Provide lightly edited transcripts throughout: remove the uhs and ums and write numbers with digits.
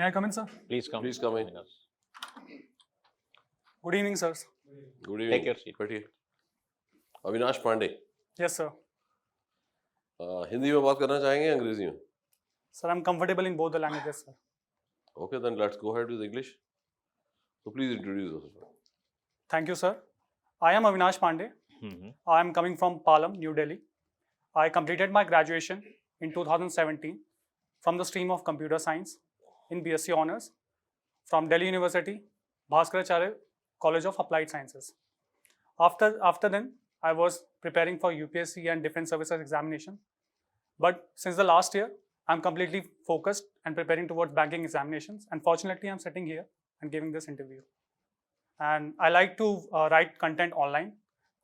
May I come in, sir? Please come. Please come in. Avinash. Good evening, sir. Good evening. Take your seat. बैठिए. Avinash Pandey. Yes, sir. Hindi में बात करना चाहेंगे या अंग्रेजी में? Sir, I'm comfortable in both the languages, sir. Okay, then let's go ahead with English. So please introduce yourself. Thank you, sir. I am Avinash Pandey. I am coming from Palam, New Delhi. I completed my graduation in 2017 from the stream of computer science in BSc Honours from Delhi University, Bhaskaracharya College of Applied Sciences. After then, I was preparing for UPSC and Defence Services examination. But since the last year, I'm completely focused and preparing towards banking examinations. And fortunately, I'm sitting here and giving this interview. And I like to write content online.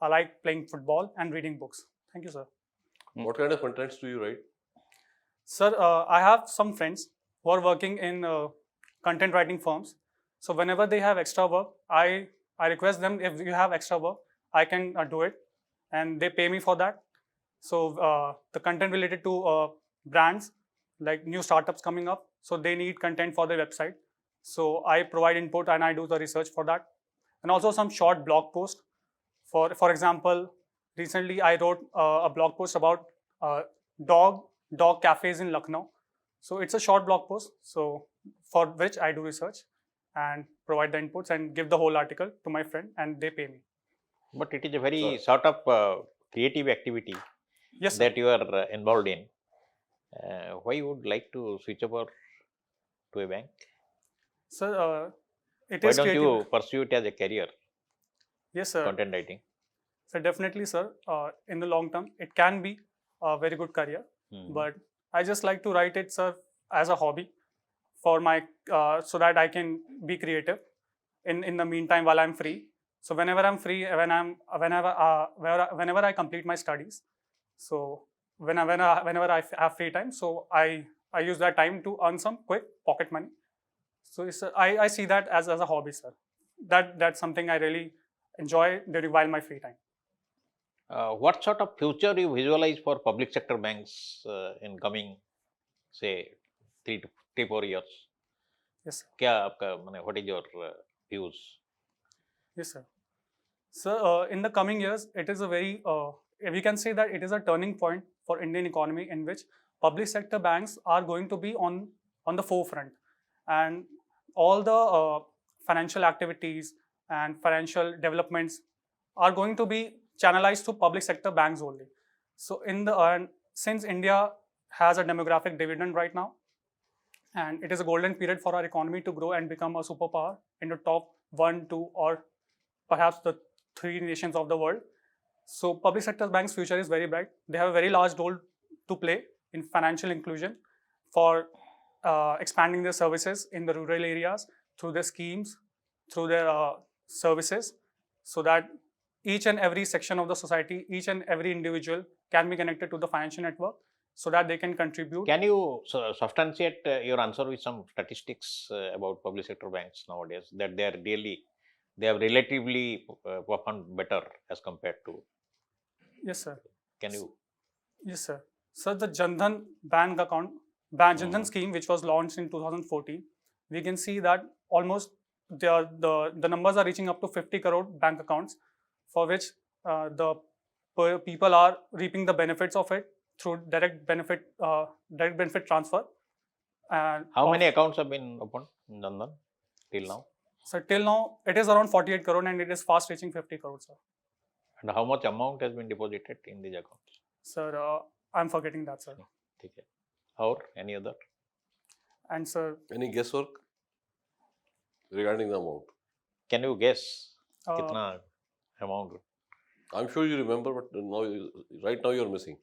I like playing football and reading books. Thank you, sir. What kind of contents do you write? Sir, I have some friends who are working in content writing firms. So whenever they have extra work, I request them, if you have extra work, I can do it. And they pay me for that. So the content related to brands, like new startups coming up, so they need content for their website. So I provide input and I do the research for that. And also some short blog posts. For example, recently I wrote a blog post about dog cafes in Lucknow. So it's a short blog post, so for which I do research and provide the inputs and give the whole article to my friend and they pay me. But it is a very Sir. sort of creative activity Yes, sir. that you are involved in. Why you would like to switch over to a bank? Sir, it Why is don't creative. you pursue it as a career, Yes, sir. content writing? So definitely, sir. In the long term, it can be a very good career. But I just like to write it, sir, as a hobby for my so that I can be creative in the meantime while I'm free. So whenever I'm free, whenever I complete my studies, so whenever I have free time, so I use that time to earn some quick pocket money. So I see that as a hobby, sir. That's something I really enjoy during while my free time. What sort of future you visualize for public sector banks in coming, say, 3 to 4 years? Yes, sir. क्या आपका माने what is your views? Yes, sir. Sir, in the coming years, it is a very, we can say that it is a turning point for Indian economy in which public sector banks are going to be on the forefront. And all the financial activities and financial developments are going to be channelized to public sector banks only. So since India has a demographic dividend right now, and it is a golden period for our economy to grow and become a superpower in the top 1, 2, or perhaps the 3 nations of the world. So public sector banks' future is very bright. They have a very large role to play in financial inclusion for expanding their services in the rural areas through their schemes, through their services, so that each and every section of the society, each and every individual can be connected to the financial network so that they can contribute. Can you substantiate your answer with some statistics about public sector banks nowadays, that they have relatively performed better as compared to? Yes, sir. Can you? Yes, sir. So the Jan Dhan bank account, Jan Dhan scheme, which was launched in 2014, we can see that almost the numbers are reaching up to 50 crore bank accounts, for which the people are reaping the benefits of it through direct benefit transfer. And How many accounts have been opened in Jan Dhan till now? So till now, it is around 48 crore and it is fast reaching 50 crore, sir. And how much amount has been deposited in these accounts? Sir, I'm forgetting that, sir. Okay. Or any other? And sir, Any guesswork regarding the amount? Can you guess uh, kitna amount? I'm sure you remember, but right now you're missing.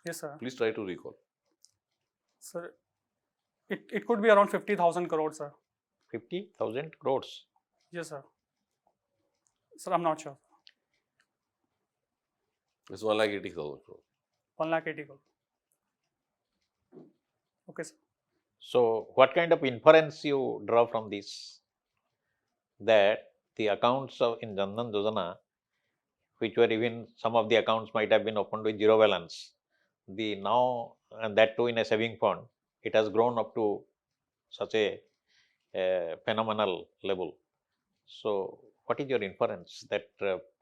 yes, sir. Please try to recall. Sir, it could be around 50,000 crore, sir. 50,000 crores. Yes, sir. Sir, I'm not sure. It's 1,80,000 crore. 1,80,000 crore. Okay, sir. So, what kind of inference you draw from this? That the accounts in Jan Dhan Yojana, which were even some of the accounts might have been opened with zero balance, and that too in a saving fund, it has grown up to such a phenomenal level. So, what is your inference that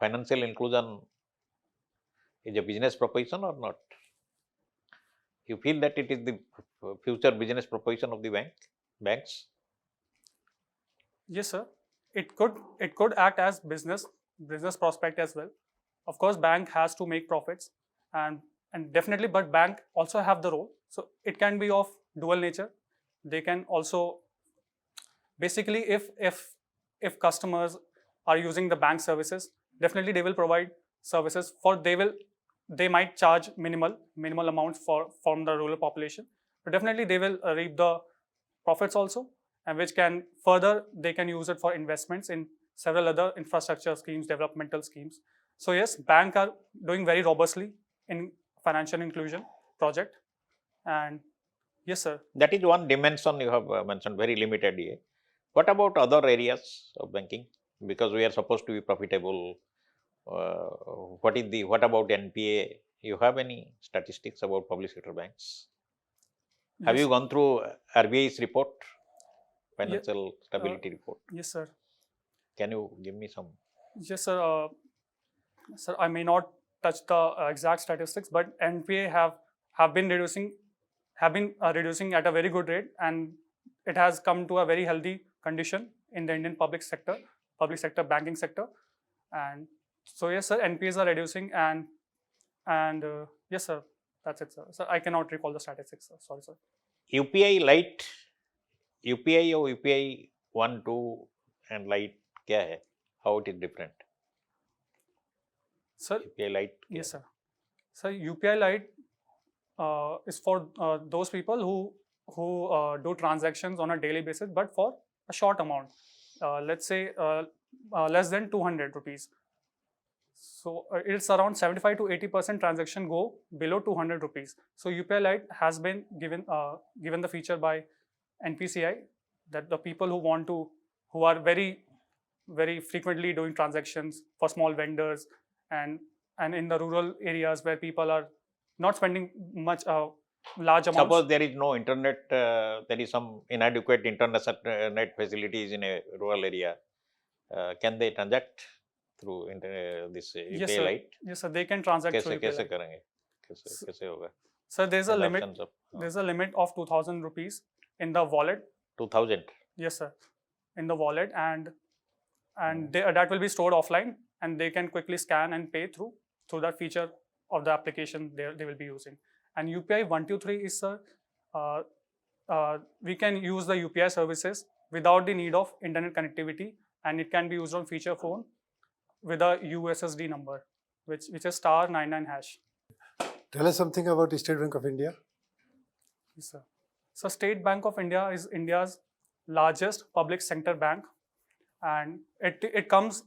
financial inclusion is a business proposition or not? You feel that it is the future business proposition of the banks? Yes, sir. It could act as business prospect as well. Of course, bank has to make profits, and definitely, but bank also have the role. So it can be of dual nature. They can also basically, if customers are using the bank services, definitely they will provide services for they might charge minimal amounts from the rural population, but definitely they will reap the profits also, and which can further they can use it for investments in several other infrastructure schemes, developmental schemes. So yes, bank are doing very robustly in financial inclusion project, and yes, sir. That is one dimension you have mentioned, very limited here. What about other areas of banking? Because we are supposed to be profitable. What about NPA? You have any statistics about public sector banks? Have Yes, you gone through RBI's report, Ye- financial stability report? yes, sir. Can you give me some? Yes, sir. Sir, I may not touch the exact statistics, but NPA have been reducing at a very good rate, and it has come to a very healthy condition in the Indian public sector banking sector, and so yes, sir, NPAs are reducing, and yes, sir, that's it, sir. Sir, I cannot recall the statistics, sir. Sorry, sir. UPI Lite, UPI or UPI 1, 2 and Lite क्या है? How it is different? Sir, UPI Lite. yes, sir. Sir, UPI Lite is for those people who do transactions on a daily basis, but for a short amount. Let's say less than 200 rupees. So it's around 75 to 80% transaction go below 200 rupees. So UPI Lite has been given the feature by NPCI that the people who are very frequently doing transactions for small vendors, and in the rural areas where people are not spending much large amounts. Suppose there is no internet, there is some inadequate internet facilities in a rural area. Can they transact through this Yes, UPI sir. Lite? Yes, sir. They can transact कैसे through UPI कैसे Lite. करेंगे? कैसे होगा? Sir, there's a And limit. options of There's a limit of 2,000 rupees in the wallet. 2000. Yes, sir. In the wallet, and that will be stored offline, and they can quickly scan and pay through that feature of the application they will be using. And UPI 123 is, sir, we can use the UPI services without the need of internet connectivity, and it can be used on feature phone with a USSD number, which is star 99 hash. Tell us something about State Bank of India. Yes, sir. So State Bank of India is India's largest public sector bank, and it comes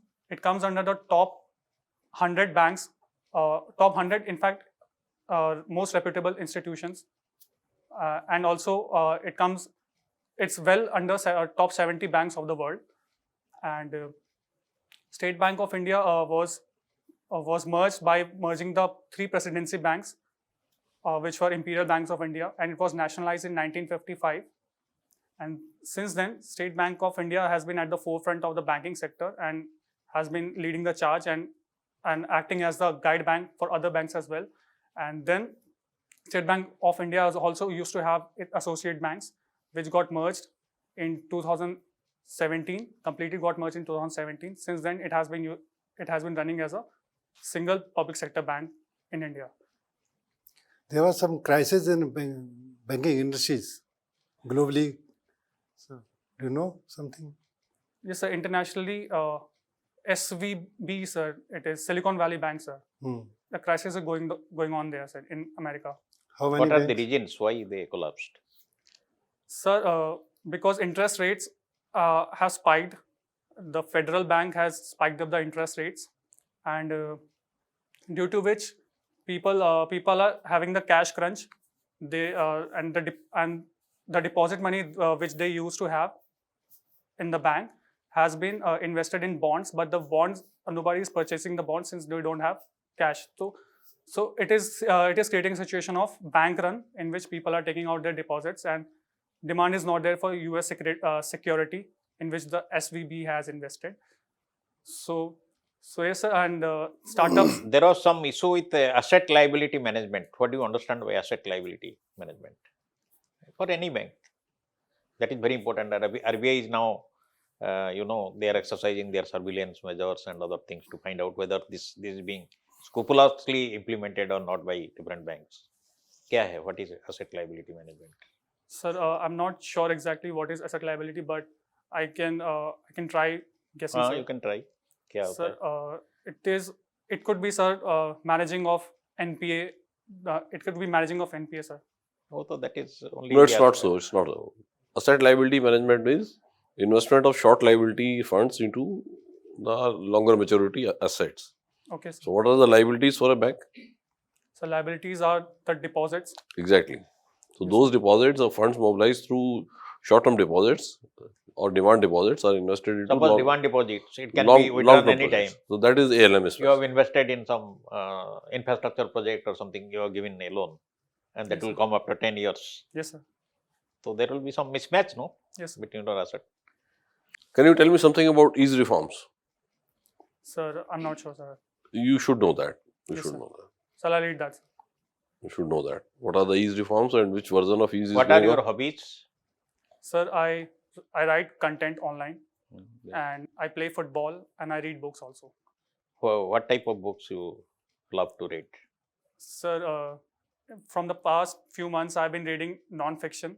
under the top 100 banks, top 100, in fact, most reputable institutions, and also it's well under top 70 banks of the world. And State Bank of India was merged by merging the three presidency banks, which were imperial banks of India, and it was nationalized in 1955. And since then, State Bank of India has been at the forefront of the banking sector and has been leading the charge and acting as the guide bank for other banks as well. And then State Bank of India also used to have associate banks, which got merged in 2017. Completely got merged in 2017. Since then, it has been running as a single public sector bank in India. There was some crisis in banking industries globally. So, do you know something? Yes, sir. Internationally, SVB, sir, it is Silicon Valley Bank, sir. The crisis is going on there, sir, in America. How many What are the banks? reasons why they collapsed? Sir, because interest rates have spiked. The federal bank has spiked up the interest rates, and due to which people are having the cash crunch. They and the deposit money which they used to have in the bank has been invested in bonds, but the bonds, nobody is purchasing the bonds since they don't have cash. So it is creating a situation of bank run in which people are taking out their deposits, and demand is not there for US security in which the SVB has invested. So, yes, sir, and startups. There was some issue with asset liability management. What do you understand by asset liability management for any bank? That is very important. RBI is now, they are exercising their surveillance measures and other things to find out whether this is being scrupulously implemented or not by different banks. क्या है? What is asset liability management? Sir, I'm not sure exactly what is asset liability, but I can try guessing. Sir. You can try. क्या होता Sir, है? it could be, sir, managing of NPA. It could be managing of NPA, sir. Oh, so that is only. No, it's not so. It's not. Asset liability management is investment of short liability funds into the longer maturity assets. Okay, sir. So, what are the liabilities for a bank? So liabilities are the deposits. Exactly. So, those deposits of funds mobilized through short-term deposits or demand deposits are invested into Suppose demand deposits, it can be withdrawn long-term any time. projects. So, that is ALM. You have invested in some infrastructure project or something, you are given a loan, and that Yes, will sir. come after 10 years. Yes, sir. So there will be some mismatch, no, Yes, sir. between your asset. Can you tell me something about ease reforms? Sir, I'm not sure, sir. You should know that. You Yes, should sir. know that. Shall I read that, sir? You should know that. What are the ease reforms and which version of ease is What are going your on? hobbies? Sir, I write content online Mm, and I play football and I read books also. What type of books you love to read? Sir, from the past few months, I've been reading non-fiction.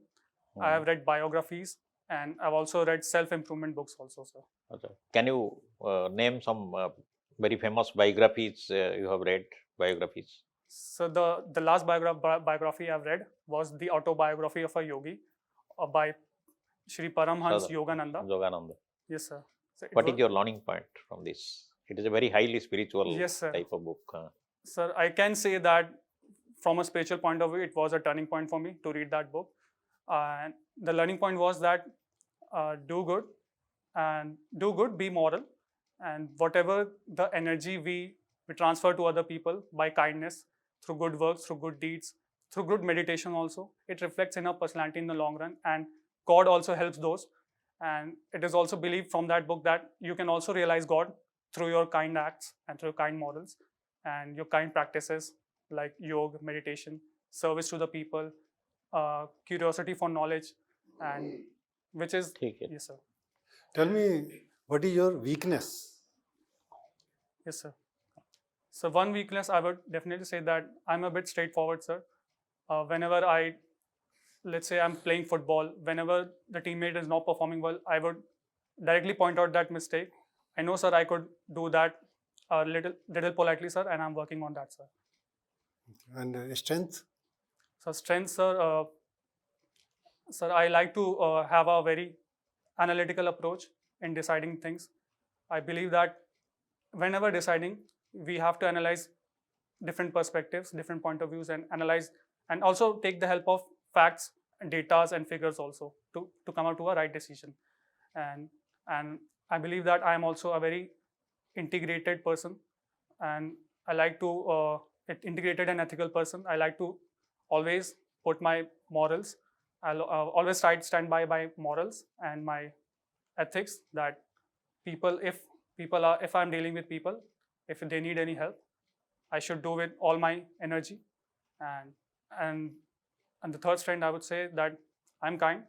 I have read biographies and I've also read self-improvement books also, sir. Okay. Can you name some very famous biographies you have read? Biographies. So the last biography I've read was the autobiography of a yogi by Shri Paramhans Sadhu. Yogananda. Yogananda. Yes, sir. So What is your learning point from this? It is a very highly spiritual Yes, sir. type of book. Sir, I can say that from a spiritual point of view, it was a turning point for me to read that book. And the learning point was that do good, be moral, and whatever the energy we transfer to other people by kindness, through good works, through good deeds, through good meditation also, it reflects in our personality in the long run. And God also helps those. And it is also believed from that book that you can also realize God through your kind acts and through kind morals and your kind practices like yoga, meditation, service to the people, curiosity for knowledge, and which is ठीक है. yes, sir. Tell me, what is your weakness? Yes, sir. So one weakness I would definitely say that I'm a bit straightforward, sir. Whenever let's say I'm playing football, whenever the teammate is not performing well, I would directly point out that mistake. I know, sir, I could do that little politely, sir, and I'm working on that, sir. And strength? So strength, sir, I like to have a very analytical approach in deciding things. I believe that whenever deciding, we have to analyze different perspectives, different point of views, and analyze, and also take the help of facts, data, and figures also to come out to a right decision. And I believe that I am also a very integrated person, and I like to integrated and ethical person. I like to always put my morals. I'll always try to stand by my morals and my ethics. That if I'm dealing with people, if they need any help, I should do with all my energy. And the third strength, I would say that I'm kind,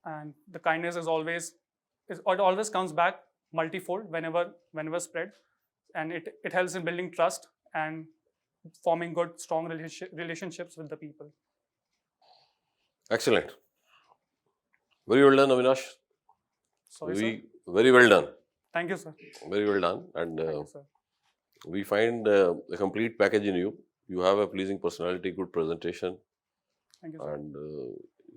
and the kindness it always comes back multifold whenever spread, and it helps in building trust and forming good, strong relationships with the people. Excellent. Very well done, Avinash. Sorry, sir. Very well done. Thank you, sir. Very well done. And Thank you, sir. we find a complete package in you. You have a pleasing personality, good presentation, Thank you, sir. and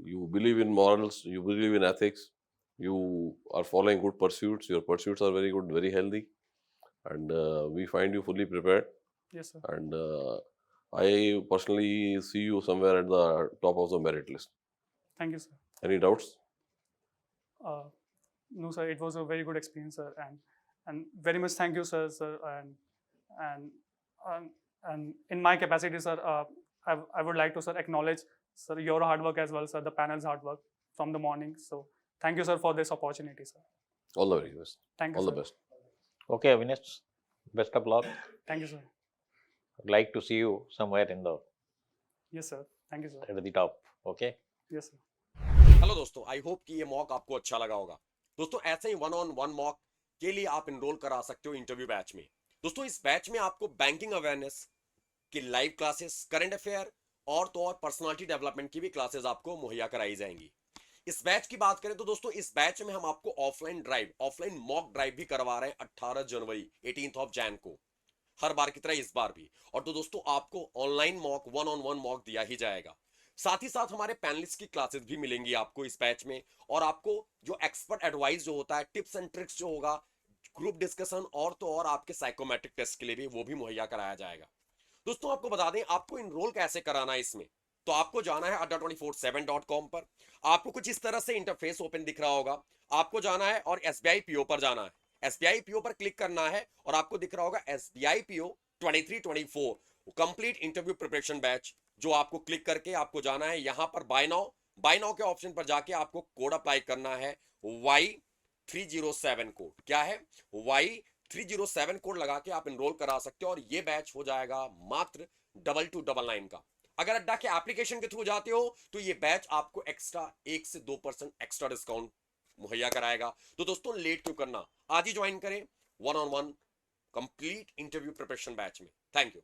you believe in morals, you believe in ethics, you are following good pursuits, your pursuits are very good, very healthy, and we find you fully prepared. Yes, sir. And I personally see you somewhere at the top of the merit list. Thank you, sir. Any doubts? No, sir. It was a very good experience, sir, and very much thank you, sir. And in my capacity, sir, I would like to, sir, acknowledge, sir, your hard work as well, sir, the panel's hard work. from the morning. So thank you, sir, for this opportunity, sir. All the very best. Thank you, All sir. the best. Okay, Avinash, best of luck. Thank you, sir. I'd like to see you somewhere in the Yes, sir. Thank you, sir. at the top. Okay. Yes, sir. Hello दोस्तों, I hope कि ये mock आपको अच्छा लगा होगा। दोस्तों ऐसे ही 1-on-1 mock के लिए आप इनरोल करा सकते हो इंटरव्यू बैच में। दोस्तों इस बैच में आपको बैंकिंग अवेयरनेस की लाइव क्लासेस, करंट अफेयर और तो और पर्सनालिटी डेवलपमेंट की भी क्लासेस आपको मुहैया कराई जाएंगी। इस बैच की बात करें तो दोस्तों इस बैच में हम आपको ऑफलाइन मॉक ड्राइव भी करवा रहे हैं 18 जनवरी 18th ऑफ जैन को, हर बार की तरह इस बार भी। और तो दोस्तों आपको ऑनलाइन मॉक 1-on-1 मॉक दिया ही जाएगा। साथ ही साथ हमारे पैनलिस्ट की क्लासेस भी मिलेंगी आपको इस बैच में, और आपको जो एक्सपर्ट एडवाइस जो होता है, टिप्स एंड ट्रिक्स जो होगा, ग्रुप डिस्कशन और तो और आपके साइकोमेट्रिक टेस्ट के लिए भी वो भी मुहैया कराया जाएगा। दोस्तों आपको बता दें आपको इनरोल कैसे कराना है इसमें, तो आपको जाना है adda247.com पर। आपको कुछ इस तरह से इंटरफेस ओपन दिख रहा होगा। आपको जाना है और SBI PO पर जाना है। SBI PO पर क्लिक करना है और आपको दिख रहा होगा SBI PO 23-24 complete interview preparation batch, जो आपको क्लिक करके आपको जाना है यहां पर बाय नाउ के ऑप्शन पर जाके आपको कोड अप्लाई करना है Y307 कोड। क्या है? Y307 कोड लगा के आप इनरोल करा सकते हो और ये बैच हो जाएगा मात्र 2299 का। अगर अड्डा के एप्लीकेशन के थ्रू जाते हो तो ये बैच आपको एक्स्ट्रा 1 से 2% एक्स्ट्रा डिस्काउंट मुहैया कराएगा। तो दोस्तों लेट क्यों करना, आज ही ज्वाइन करें 1-on-1 complete interview preparation batch में। Thank you.